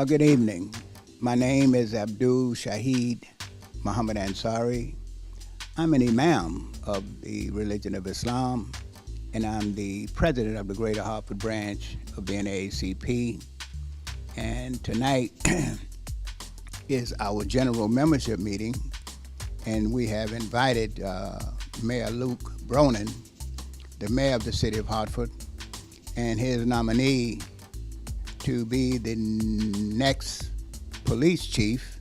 Good evening. My name is Abdul Shahid Muhammad Ansari. I'm an imam of the religion of Islam, and I'm the president of the Greater Hartford Branch of the NAACP. And tonight is our general membership meeting, and we have invited Mayor Luke Bronin, the mayor of the City of Hartford, and his nominee to be the next police chief,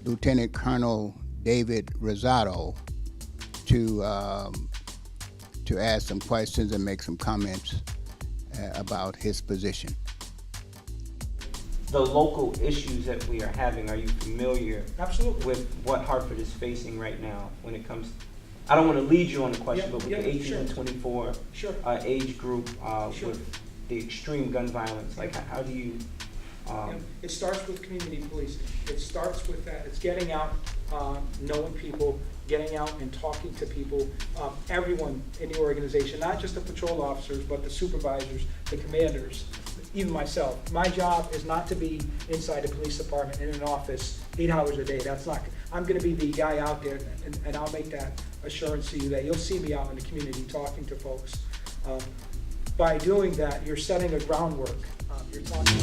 Lieutenant Colonel David Rosado, to ask some questions and make some comments about his position. The local issues that we are having, are you familiar Absolutely. with what Hartford is facing right now when it comes, I don't want to lead you on the question, but with the 18 sure. and 24 Sure. Age group, Sure. with the extreme gun violence, like how do you? It starts with community policing. It starts with that. It's getting out, knowing people, getting out and talking to people, everyone in the organization, not just the patrol officers, but the supervisors, the commanders, even myself. My job is not to be inside the police department in an office 8 hours a day. That's not, I'm gonna be the guy out there, and I'll make that assurance to you that you'll see me out in the community talking to folks. By doing that, you're setting a groundwork. You're talking.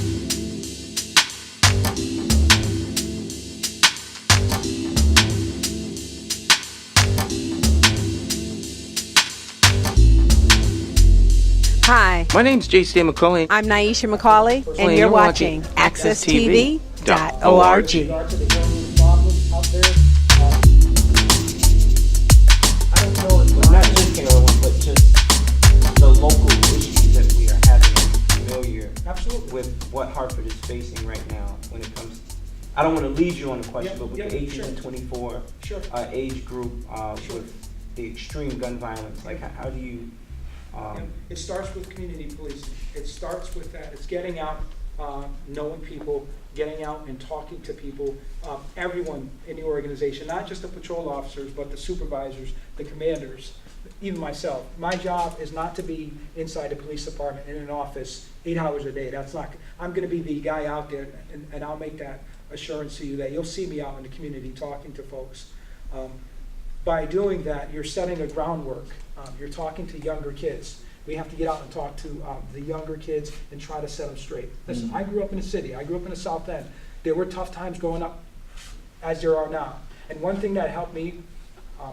Hi, My name's J.C. McCauley. I'm Naisha McCauley, and you're watching AccessTV.org. regard to the heroin problem out there, I don't know if Not just heroin, but just the local issues that we are having. Are you familiar absolutely. with what Hartford is facing right now when it comes, I don't want to lead you on the question, but with the 18 sure. and 24 Sure. Age group, Sure. with the extreme gun violence, like how do you? It starts with community policing. It starts with that. It's getting out, knowing people, getting out and talking to people, everyone in the organization, not just the patrol officers, but the supervisors, the commanders, even myself. My job is not to be inside the police department in an office 8 hours a day. That's not, I'm gonna be the guy out there, and I'll make that assurance to you that you'll see me out in the community talking to folks. By doing that, you're setting a groundwork. You're talking to younger kids. We have to get out and talk to the younger kids and try to set them straight. Listen, I grew up in the city. I grew up in the South End. There were tough times growing up, as there are now. And one thing that helped me,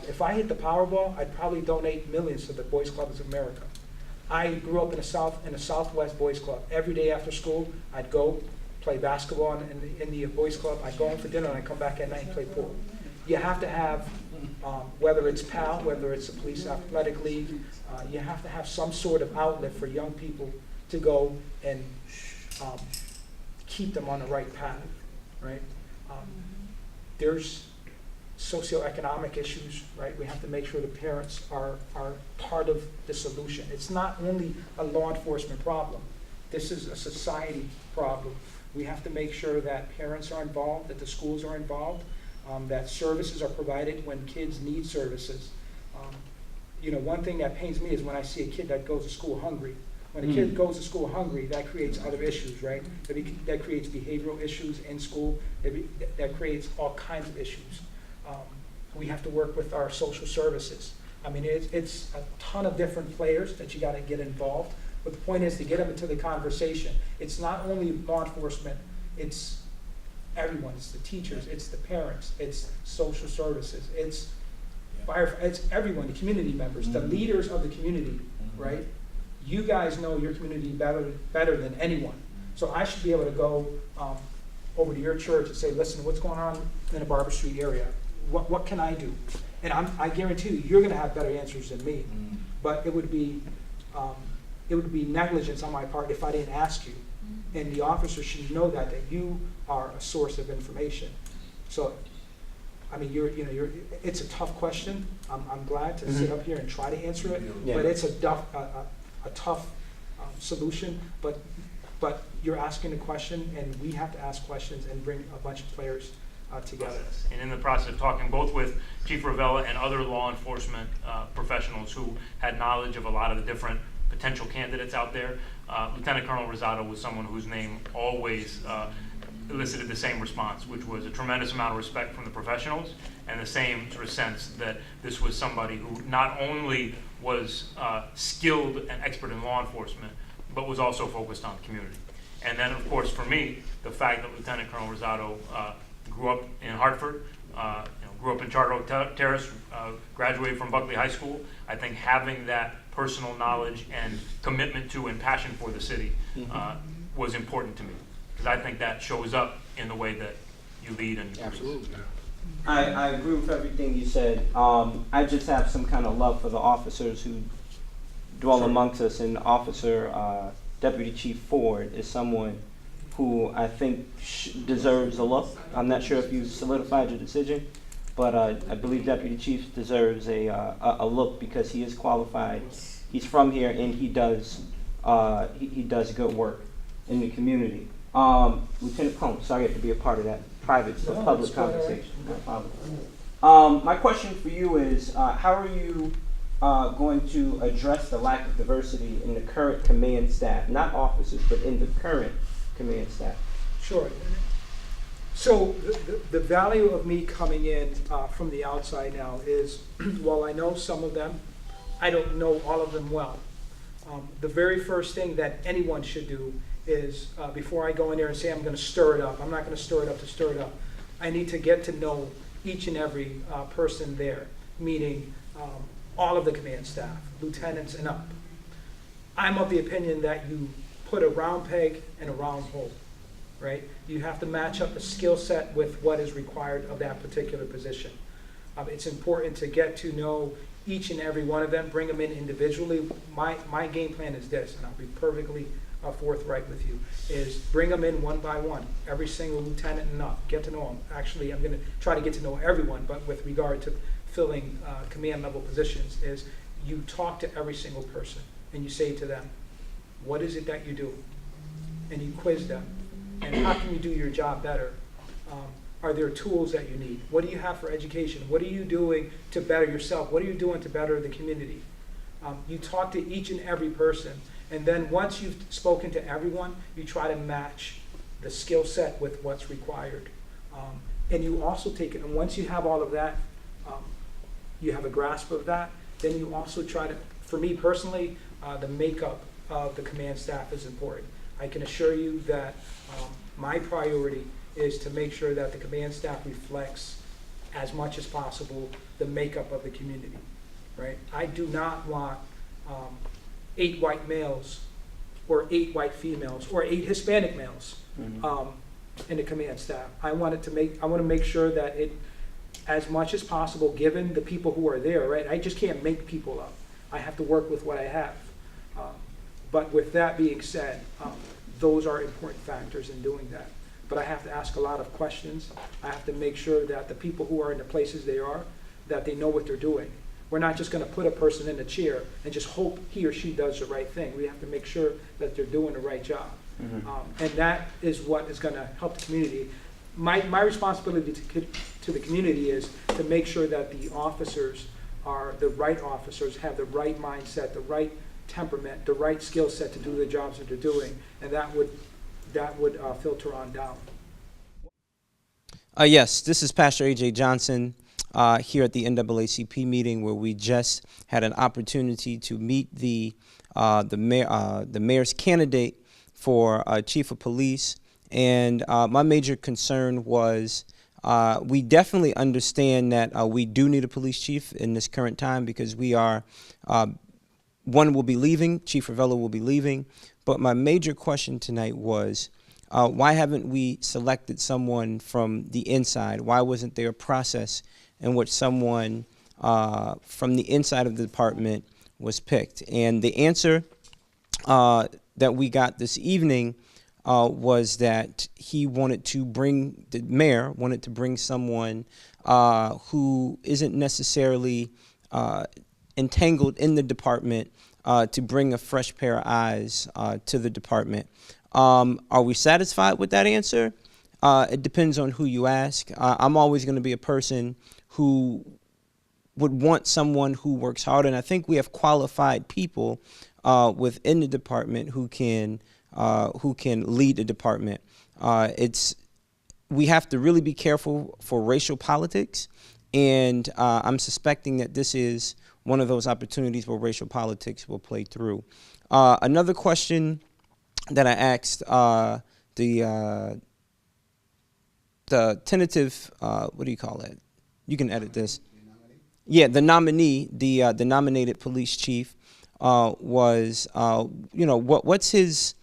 if I hit the Powerball, I'd probably donate millions to the Boys Clubs of America. I grew up in the Southwest Boys Club. Every day after school, I'd go play basketball in the Boys Club. I'd go in for dinner and I'd come back at night and play pool. You have to have, whether it's PAL, whether it's a police athletic league, you have to have some sort of outlet for young people to go and keep them on the right path, right? There's socioeconomic issues, right? We have to make sure the parents are part of the solution. It's not only a law enforcement problem. This is a society problem. We have to make sure that parents are involved, that the schools are involved, that services are provided when kids need services. You know, one thing that pains me is when I see a kid that goes to school hungry. When a kid goes to school hungry, that creates other issues, right? That creates behavioral issues in school. That creates all kinds of issues. We have to work with our social services. I mean, it's a ton of different players that you got to get involved. But the point is to get them into the conversation. It's not only law enforcement, it's everyone. It's the teachers, it's the parents, it's social services, it's fire, it's everyone, the community members, the leaders of the community, right? You guys know your community better than anyone. So I should be able to go over to your church and say, listen, what's going on in the Barber Street area? What can I do? And I guarantee you, you're gonna have better answers than me. But it would be negligence on my part if I didn't ask you. And the officer should know that you are a source of information. So, I mean, it's a tough question. I'm glad to sit up here and try to answer it, but it's a tough solution. But you're asking a question, and we have to ask questions and bring a bunch of players together. And in the process of talking both with Chief Ravella and other law enforcement professionals who had knowledge of a lot of the different potential candidates out there, Lieutenant Colonel Rosado was someone whose name always elicited the same response, which was a tremendous amount of respect from the professionals and the same sort of sense that this was somebody who not only was skilled and expert in law enforcement, but was also focused on the community. And then, of course, for me, the fact that Lieutenant Colonel Rosado grew up in Hartford, grew up in Charter Oak Terrace, graduated from Buckley High School. I think having that personal knowledge and commitment to and passion for the city was important to me, because I think that shows up in the way that you lead and you produce. Absolutely. I agree with everything you said. I just have some kind of love for the officers who dwell amongst us, and Officer Deputy Chief Ford is someone who I think deserves a look. I'm not sure if you solidified your decision, but I believe Deputy Chief deserves a look because he is qualified. He's from here and he does good work in the community. Lieutenant Combs, sorry I have to be a part of that private public conversation. No problem. My question for you is, how are you going to address the lack of diversity in the current command staff, not officers, but in the current command staff? Sure. So the value of me coming in from the outside now is, while I know some of them, I don't know all of them well. The very first thing that anyone should do is, before I go in there and say I'm going to stir it up, I'm not going to stir it up to stir it up. I need to get to know each and every person there, meaning all of the command staff, lieutenants and up. I'm of the opinion that you put a round peg in a round hole, right? You have to match up the skill set with what is required of that particular position. It's important to get to know each and every one of them, bring them in individually. My game plan is this, and I'll be perfectly forthright with you, is bring them in one by one, every single lieutenant and up, get to know them. Actually, I'm going to try to get to know everyone, but with regard to filling command level positions, is you talk to every single person and you say to them, what is it that you do? And you quiz them. And how can you do your job better? Are there tools that you need? What do you have for education? What are you doing to better yourself? What are you doing to better the community? You talk to each and every person, and then once you've spoken to everyone, you try to match the skill set with what's required. And you also take it, and once you have all of that, you have a grasp of that, then you also try to, for me personally, the makeup of the command staff is important. I can assure you that my priority is to make sure that the command staff reflects as much as possible the makeup of the community, right? I do not want 8 white males or 8 white females or 8 Hispanic males in the command staff. I want to make sure that it, as much as possible, given the people who are there, right? I just can't make people up. I have to work with what I have. But with that being said, those are important factors in doing that. But I have to ask a lot of questions. I have to make sure that the people who are in the places they are, that they know what they're doing. We're not just going to put a person in a chair and just hope he or she does the right thing. We have to make sure that they're doing the right job. And that is what is going to help the community. My responsibility to the community is to make sure that the officers are the right officers, have the right mindset, the right temperament, the right skill set to do the jobs that they're doing, and that would filter on down. Yes, this is Pastor A.J. Johnson here at the NAACP meeting, where we just had an opportunity to meet the mayor's candidate for chief of police, and my major concern was we definitely understand that we do need a police chief in this current time, because we are one will be leaving, Chief Ravello will be leaving, but my major question tonight was, why haven't we selected someone from the inside? Why wasn't there a process in which someone from the inside of the department was picked? And the answer that we got this evening was that the mayor wanted to bring someone who isn't necessarily entangled in the department to bring a fresh pair of eyes to the department. Are we satisfied with that answer? It depends on who you ask. I'm always going to be a person who would want someone who works hard, and I think we have qualified people within the department who can lead the department. It's we have to really be careful for racial politics, and I'm suspecting that this is one of those opportunities where racial politics will play through. Another question that I asked the tentative, what do you call it? You can edit this. Yeah, the nominee, the nominated police chief, was, what's his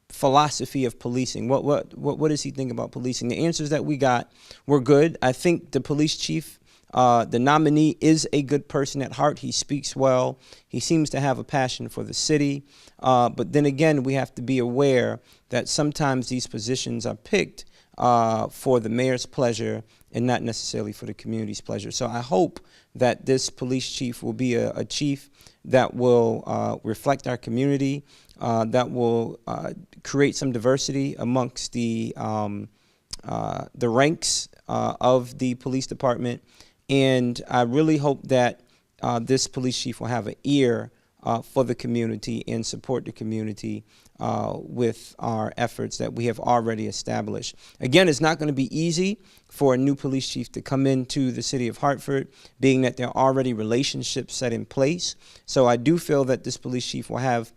philosophy of policing? What does he think about policing? The answers that we got were good. I think the police chief, the nominee, is a good person at heart. He speaks well. He seems to have a passion for the city. But then again, we have to be aware that sometimes these positions are picked for the mayor's pleasure and not necessarily for the community's pleasure. So I hope that this police chief will be a chief that will reflect our community, that will create some diversity amongst the ranks of the police department. And I really hope that this police chief will have an ear for the community and support the community with our efforts that we have already established. Again, it's not going to be easy for a new police chief to come into the city of Hartford, being that there are already relationships set in place. So I do feel that this police chief will have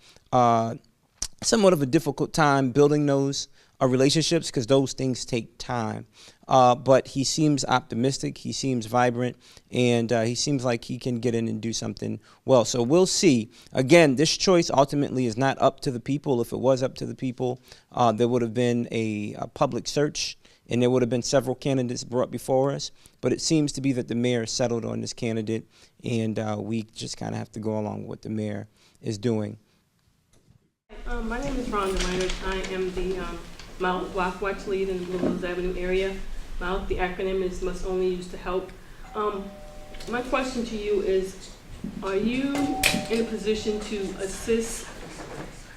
somewhat of a difficult time building those relationships, because those things take time. But he seems optimistic, he seems vibrant, and he seems like he can get in and do something well. So we'll see. Again, this choice ultimately is not up to the people. If it was up to the people, there would have been a public search, and there would have been several candidates brought before us. But it seems to be that the mayor settled on this candidate, and we just kind of have to go along with what the mayor is doing. My name is Rhonda Miners. I am the Mount Block Watch lead in the Blue Hills Avenue area. Mount, the acronym is must only use to help. My question to you is, are you in a position to assist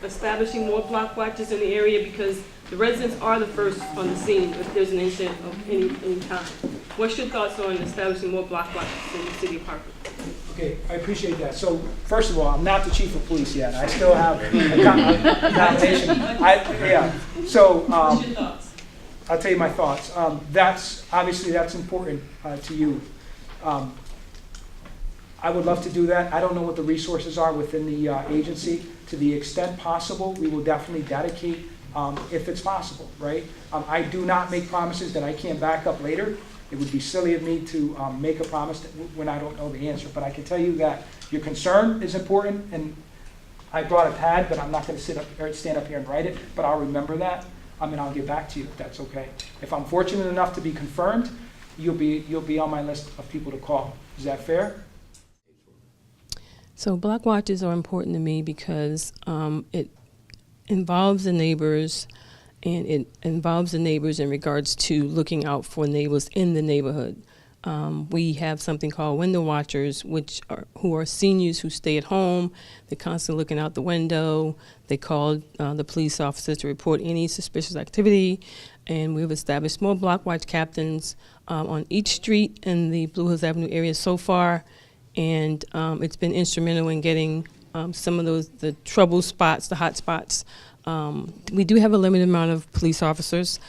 establishing more block watches in the area? Because the residents are the first on the scene if there's an incident of any kind. What's your thoughts on establishing more block watches in the city of Hartford? Okay, I appreciate that. So, first of all, I'm not the chief of police yet. I still have a nomination. So, What's your thoughts? I'll tell you my thoughts. That's important to you. I would love to do that. I don't know what the resources are within the agency. To the extent possible, we will definitely dedicate if it's possible, right? I do not make promises that I can't back up later. It would be silly of me to make a promise when I don't know the answer. But I can tell you that your concern is important, and I brought a pad, but I'm not going to stand up here and write it, but I'll remember that, and I'll get back to you if that's okay. If I'm fortunate enough to be confirmed, you'll be on my list of people to call. Is that fair? So block watches are important to me because it involves the neighbors, and it involves the neighbors in regards to looking out for neighbors in the neighborhood. We have something called window watchers, who are seniors who stay at home. They're constantly looking out the window. They call the police officers to report any suspicious activity. And we've established more block watch captains on each street in the Blue Hills Avenue area so far. And it's been instrumental in getting some of the trouble spots, the hot spots. We do have a limited amount of police officers,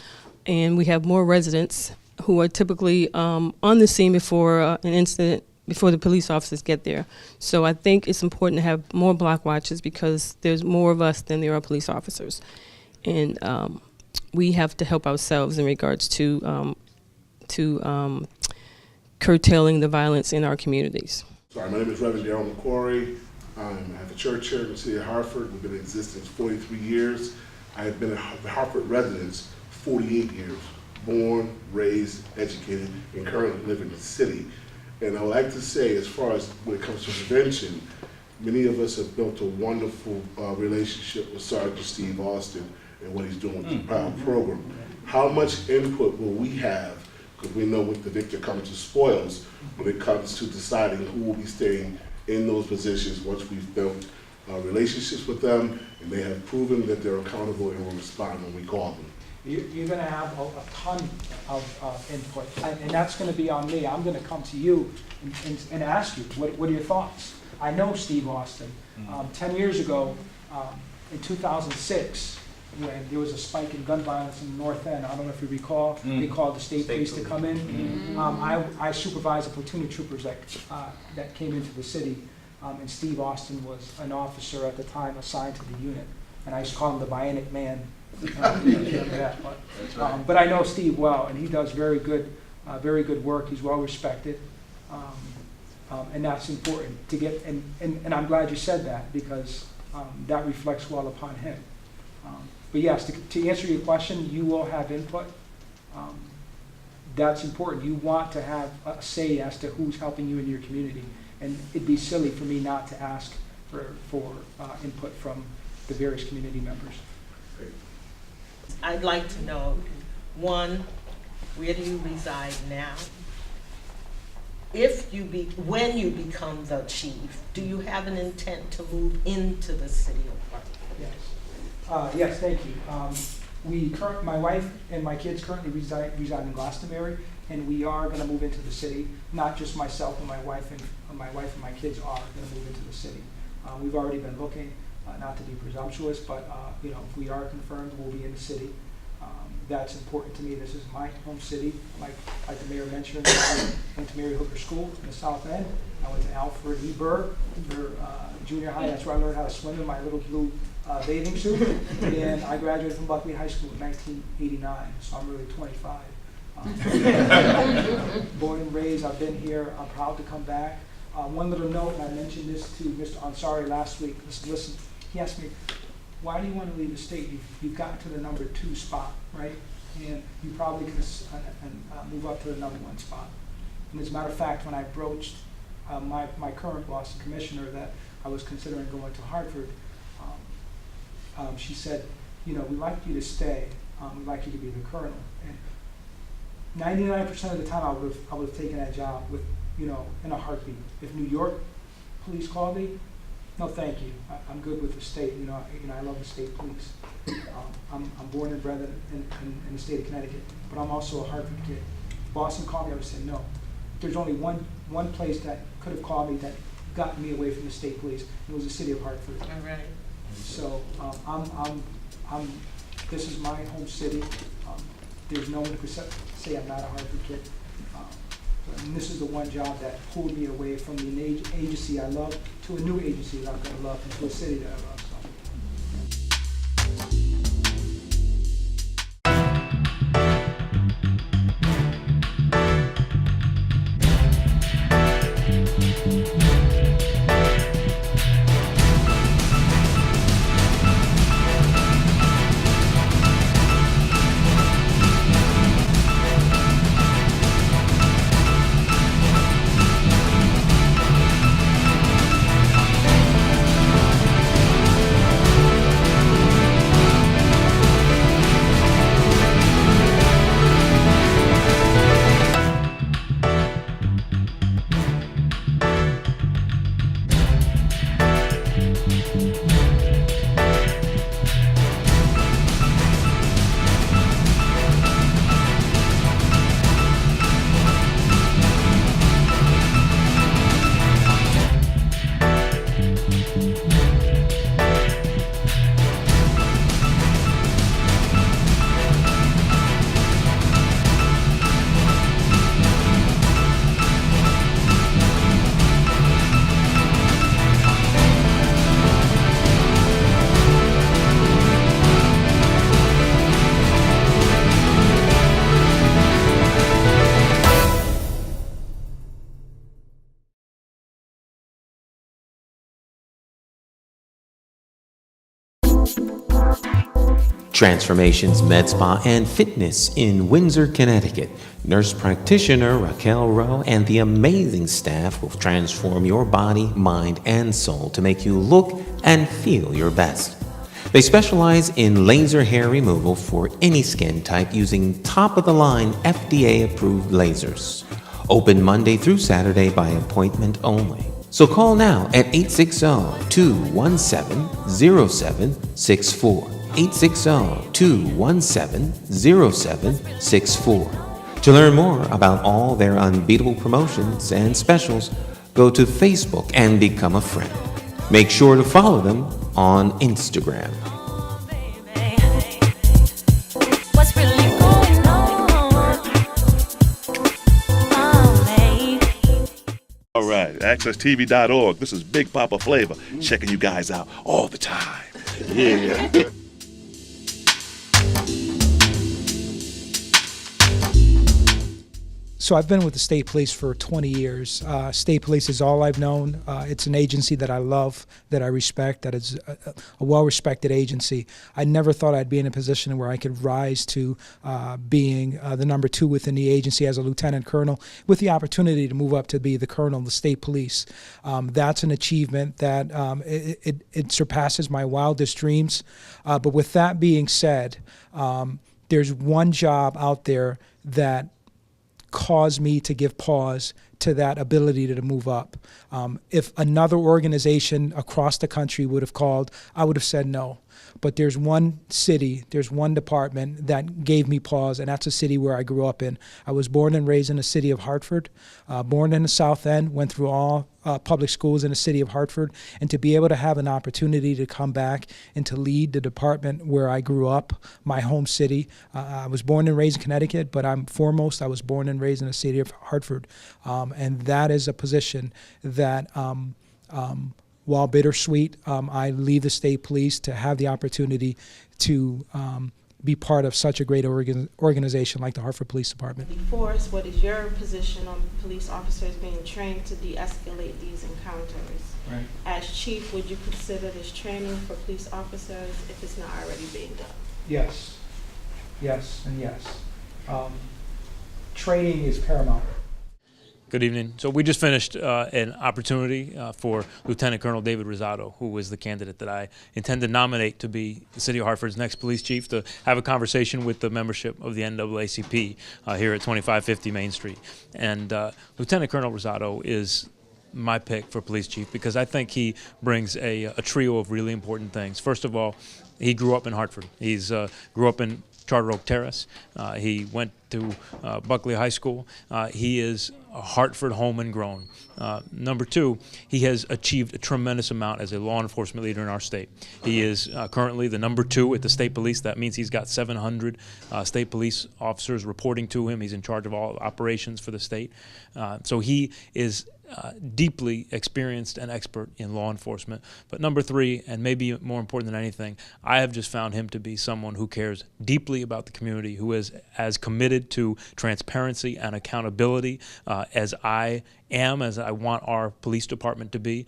and we have more residents who are typically on the scene before an incident, before the police officers get there. So I think it's important to have more block watches because there's more of us than there are police officers. And we have to help ourselves in regards to curtailing the violence in our communities. Sorry, my name is Reverend Darryl McCauley. I have a church here in the City of Hartford. We've been in existence 43 years. I have been a Hartford resident 48 years. Born, raised, educated, and currently live in the city. And I would like to say, as far as when it comes to prevention, many of us have built a wonderful relationship with Sergeant Steve Austin and what he's doing with the PROUD program. How much input will we have, because we know with the victor comes the spoils, when it comes to deciding who will be staying in those positions once we've built relationships with them and they have proven that they're accountable and will respond when we call them. You're going to have a ton of input, and that's going to be on me. I'm going to come to you and ask you, what are your thoughts? I know Steve Austin. 10 years ago, in 2006, when there was a spike in gun violence in the North End. I don't know if you recall. They called the state police to come in. I supervised a platoon of troopers that came into the city, and Steve Austin was an officer at the time assigned to the unit. And I used to call him the Bionic Man. But I know Steve well, and he does very good work. He's well respected, and that's important to get. And I'm glad you said that, because that reflects well upon him. But yes, to answer your question, you will have input. That's important. You want to have a say as to who's helping you in your community, and it'd be silly for me not to ask for input from the various community members. I'd like to know, one, where do you reside now? When you become the chief, do you have an intent to move into the city of Hartford? Yes. Yes, thank you. My wife and my kids currently reside in Glastonbury, and we are going to move into the city. Not just myself and my wife and my kids are going to move into the city. We've already been looking. Not to be presumptuous, but if we are confirmed, we'll be in the city. That's important to me. This is my home city. Like the mayor mentioned, I went to Mary Hooker School in the South End. I went to Alfred E. Burr for junior high. That's where I learned how to swim in my little blue bathing suit. And I graduated from Buckley High School in 1989, so I'm really 25. Born and raised, I've been here. I'm proud to come back. One little note, and I mentioned this to Mr. Ansari last week. Listen, he asked me, why do you want to leave the state? You've gotten to the number 2 spot, right? And you probably can move up to the number 1 spot. And as a matter of fact, when I broached my current boss, the commissioner, that I was considering going to Hartford, she said, we'd like you to stay. We'd like you to be the colonel. And 99% of the time, I would have taken that job with, in a heartbeat. If New York police called me, no, thank you. I'm good with the state. I love the state police. I'm born and bred in the state of Connecticut, but I'm also a Hartford kid. Boston called me, I would say no. There's only one place that could have called me that got me away from the state police. It was the city of Hartford. All right. So this is my home city. There's no one who could say I'm not a Hartford kid. And this is the one job that pulled me away from the agency I love to a new agency that I'm going to love, and to a city that I love. Transformations Med Spa and Fitness in Windsor, Connecticut. Nurse practitioner Raquel Rowe and the amazing staff will transform your body, mind, and soul to make you look and feel your best. They specialize in laser hair removal for any skin type using top-of-the-line FDA-approved lasers. Open Monday through Saturday by appointment only. So call now at 860-217-0764. 860-217-0764. To learn more about all their unbeatable promotions and specials, go to Facebook and become a friend. Make sure to follow them on Instagram. Oh, baby. accesstv.org. This is Big Papa Flavor, checking you guys out all the time. Yeah. So I've been with the state police for 20 years. State police is all I've known. It's an agency that I love, that I respect, that is a well-respected agency. I never thought I'd be in a position where I could rise to being the number 2 within the agency as a lieutenant colonel, with the opportunity to move up to be the colonel of the state police. That's an achievement that it surpasses my wildest dreams. But with that being said, there's one job out there that caused me to give pause to that ability to move up. If another organization across the country would have called, I would have said no. But there's one city, there's one department that gave me pause, and that's a city where I grew up in. I was born and raised in the city of Hartford, born in the South End, went through all public schools in the city of Hartford, and to be able to have an opportunity to come back and to lead the department where I grew up, my home city. I was born and raised in Connecticut, but I was born and raised in the city of Hartford. And that is a position that while bittersweet, I leave the state police to have the opportunity to be part of such a great organization like the Hartford Police Department. Before us, what is your position on police officers being trained to de-escalate these encounters? Right. As chief, would you consider this training for police officers if it's not already being done? Yes, yes, and yes. Training is paramount. Good evening. So we just finished an opportunity for Lieutenant Colonel David Rosado, who is the candidate that I intend to nominate to be the City of Hartford's next police chief, to have a conversation with the membership of the NAACP here at 2550 Main Street. And Lieutenant Colonel Rosado is my pick for police chief because I think he brings a trio of really important things. First of all, he grew up in Hartford. He's grew up in Charter Oak Terrace. He went to Buckley High School. He is a Hartford home and grown. Number 2, he has achieved a tremendous amount as a law enforcement leader in our state. He is currently the number 2 at the state police. That means he's got 700 state police officers reporting to him. He's in charge of all operations for the state. So he is deeply experienced and expert in law enforcement. But number 3, and maybe more important than anything, I have just found him to be someone who cares deeply about the community, who is as committed to transparency and accountability as I am, as I want our police department to be.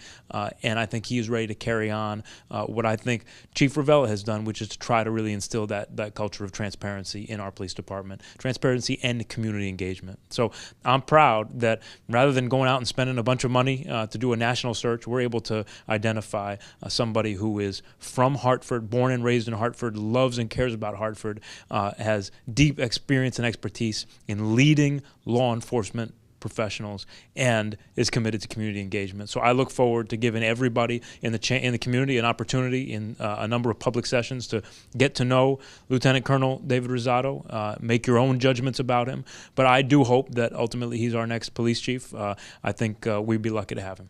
And I think he is ready to carry on what I think Chief Ravella has done, which is to try to really instill that culture of transparency in our police department, transparency and community engagement. So I'm proud that rather than going out and spending a bunch of money to do a national search, we're able to identify somebody who is from Hartford, born and raised in Hartford, loves and cares about Hartford, has deep experience and expertise in leading law enforcement professionals, and is committed to community engagement. So I look forward to giving everybody in the community an opportunity in a number of public sessions to get to know Lieutenant Colonel David Rosado, make your own judgments about him. But I do hope that ultimately he's our next police chief. I think we'd be lucky to have him.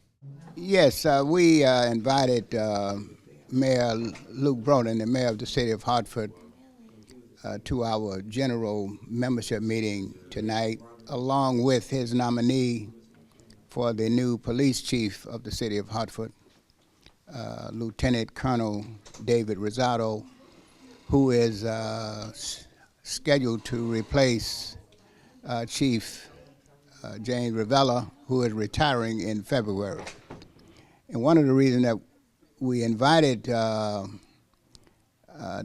Yes, we invited Mayor Luke Bronin, the mayor of the city of Hartford, to our general membership meeting tonight, along with his nominee for the new police chief of the city of Hartford, Lieutenant Colonel David Rosado, who is scheduled to replace Chief James Ravella, who is retiring in February. And one of the reasons that we invited the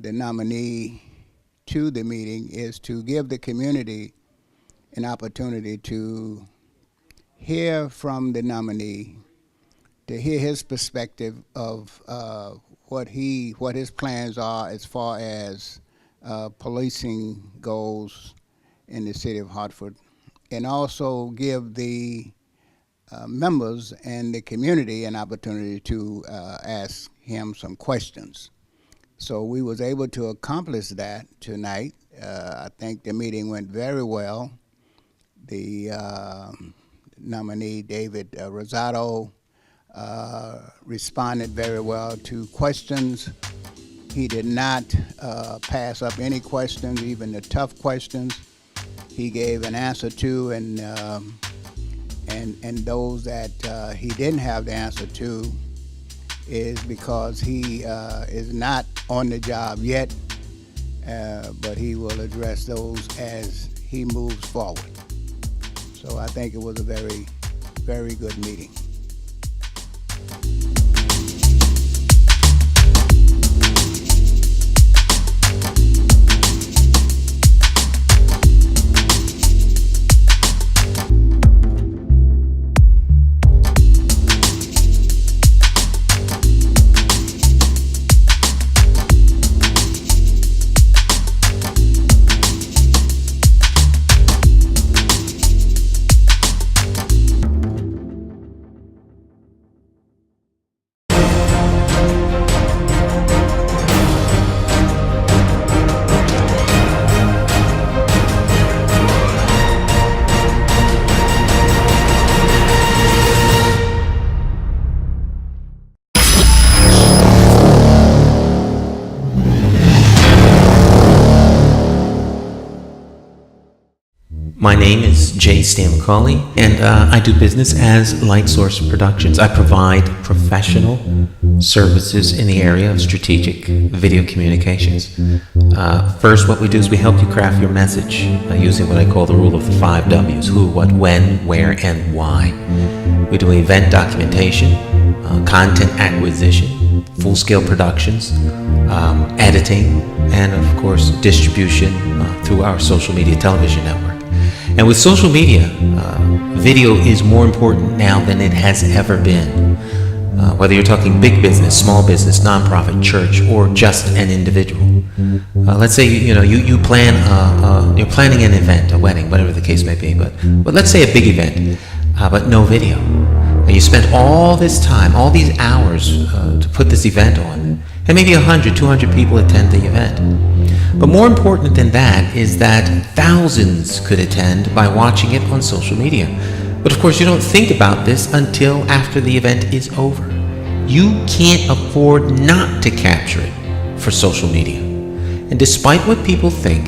nominee to the meeting is to give the community an opportunity to hear from the nominee, to hear his perspective of what his plans are as far as policing goals in the city of Hartford, and also give the members and the community an opportunity to ask him some questions. So we was able to accomplish that tonight. I think the meeting went very well. The nominee, David Rosado, responded very well to questions. He did not pass up any questions, even the tough questions. He gave an answer to, and and those that he didn't have the answer to is because he is not on the job yet, but he will address those as he moves forward. So I think it was a very, very good meeting. My name is J. Stan McCauley, and I do business as Light Source Productions. I provide professional services in the area of strategic video communications. First, what we do is we help you craft your message using what I call the rule of the 5 W's: who, what, when, where, and why. We do event documentation, content acquisition, full-scale productions, editing, and of course distribution through our social media television network. And with social media, video is more important now than it has ever been. Whether you're talking big business, small business, nonprofit, church, or just an individual. Let's say you plan you're planning an event, a wedding, whatever the case may be. But let's say a big event, but no video. And you spent all this time, all these hours to put this event on, and maybe 100, 200 people attend the event. But more important than that is that thousands could attend by watching it on social media. But of course, you don't think about this until after the event is over. You can't afford not to capture it for social media. And despite what people think,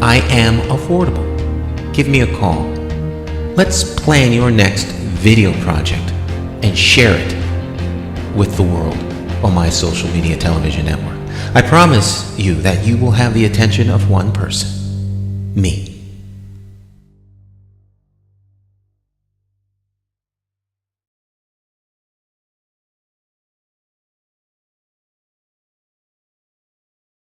I am affordable. Give me a call. Let's plan your next video project and share it with the world on my social media television network. I promise you that you will have the attention of one person, me.